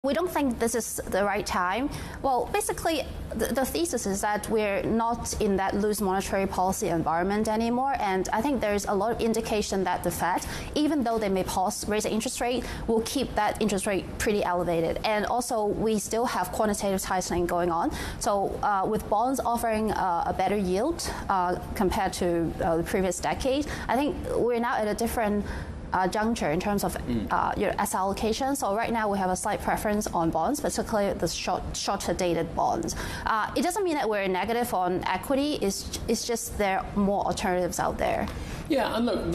We don't think this is the right time. Well, basically, the thesis is that we're not in that loose monetary policy environment anymore, and I think there's a lot of indication that the Fed, even though they may pause raising interest rate, will keep that interest rate pretty elevated. And also, we still have quantitative tightening going on. So with bonds offering a better yield compared to the previous decade, I think we're now at a different juncture in terms of your asset allocation. So right now we have a slight preference on bonds, particularly the shorter dated bonds. It doesn't mean that we're negative on equity. It's just there are more alternatives out there. Yeah, and look,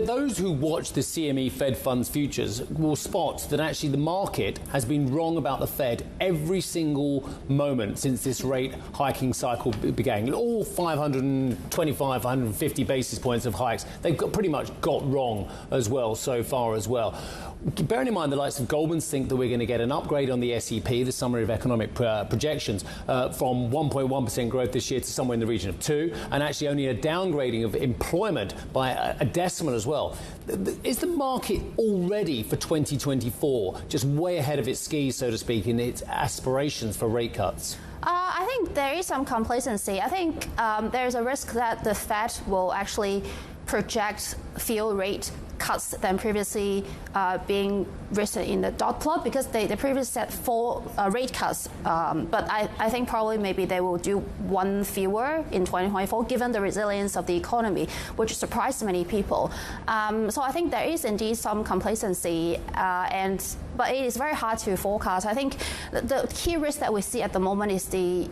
those who watch the CME Fed funds futures will spot that actually the market has been wrong about the Fed every single moment since this rate hiking cycle began. All 525, 150 basis points of hikes, they've pretty much got wrong as well so far as well. Bearing in mind the likes of Goldman's think that we're going to get an upgrade on the SEP, the Summary of Economic Projections, from 1.1% growth this year to somewhere in the region of 2%, and actually only a downgrading of employment by a decimal as well. Is the market already for 2024 just way ahead of its skis, so to speak, in its aspirations for rate cuts? I think there is some complacency. I think there's a risk that the Fed will actually project fewer rate cuts than previously being written in the dot plot, because they previously said 4 rate cuts, but I think probably maybe they will do 1 fewer in 2024 given the resilience of the economy, which surprised many people. So I think there is indeed some complacency, but it is very hard to forecast. I think the key risk that we see at the moment is the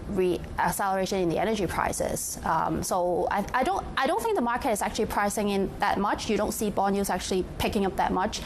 acceleration in the energy prices. So I don't think the market is actually pricing in that much. You don't see bond yields actually picking up that much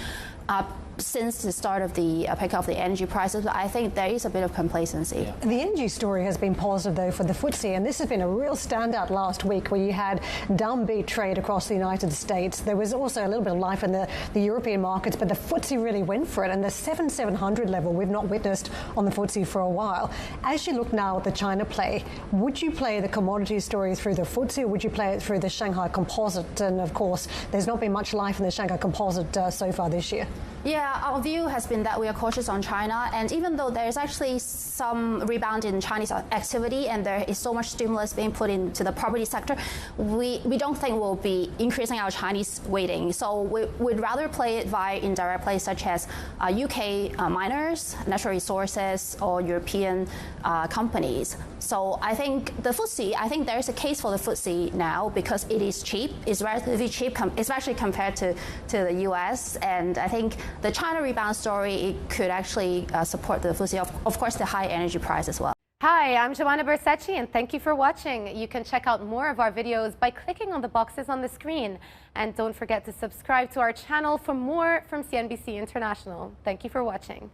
since the start of the pickup of the energy prices. I think there is a bit of complacency. Yeah. The energy story has been positive, though, for the FTSE, and this has been a real standout last week where you had downbeat trade across the United States. There was also a little bit of life in the European markets, but the FTSE really went for it, and the 7,700 level we've not witnessed on the FTSE for a while. As you look now at the China play, would you play the commodity story through the FTSE, or would you play it through the Shanghai Composite? And, of course, there's not been much life in the Shanghai Composite so far this year. Yeah, our view has been that we are cautious on China, and even though there is actually some rebound in Chinese activity and there is so much stimulus being put into the property sector, we don't think we'll be increasing our Chinese weighting. So we'd rather play it via indirect plays such as UK miners, natural resources, or European companies. So I think the FTSE, I think there is a case for the FTSE now because it is cheap. It's relatively cheap, especially compared to the US, and I think the China rebound story, it could actually support the FTSE, of course, the high energy price as well. Hi, I'm Joanna Bersecci, and thank you for watching. You can check out more of our videos by clicking on the boxes on the screen. And don't forget to subscribe to our channel for more from CNBC International. Thank you for watching.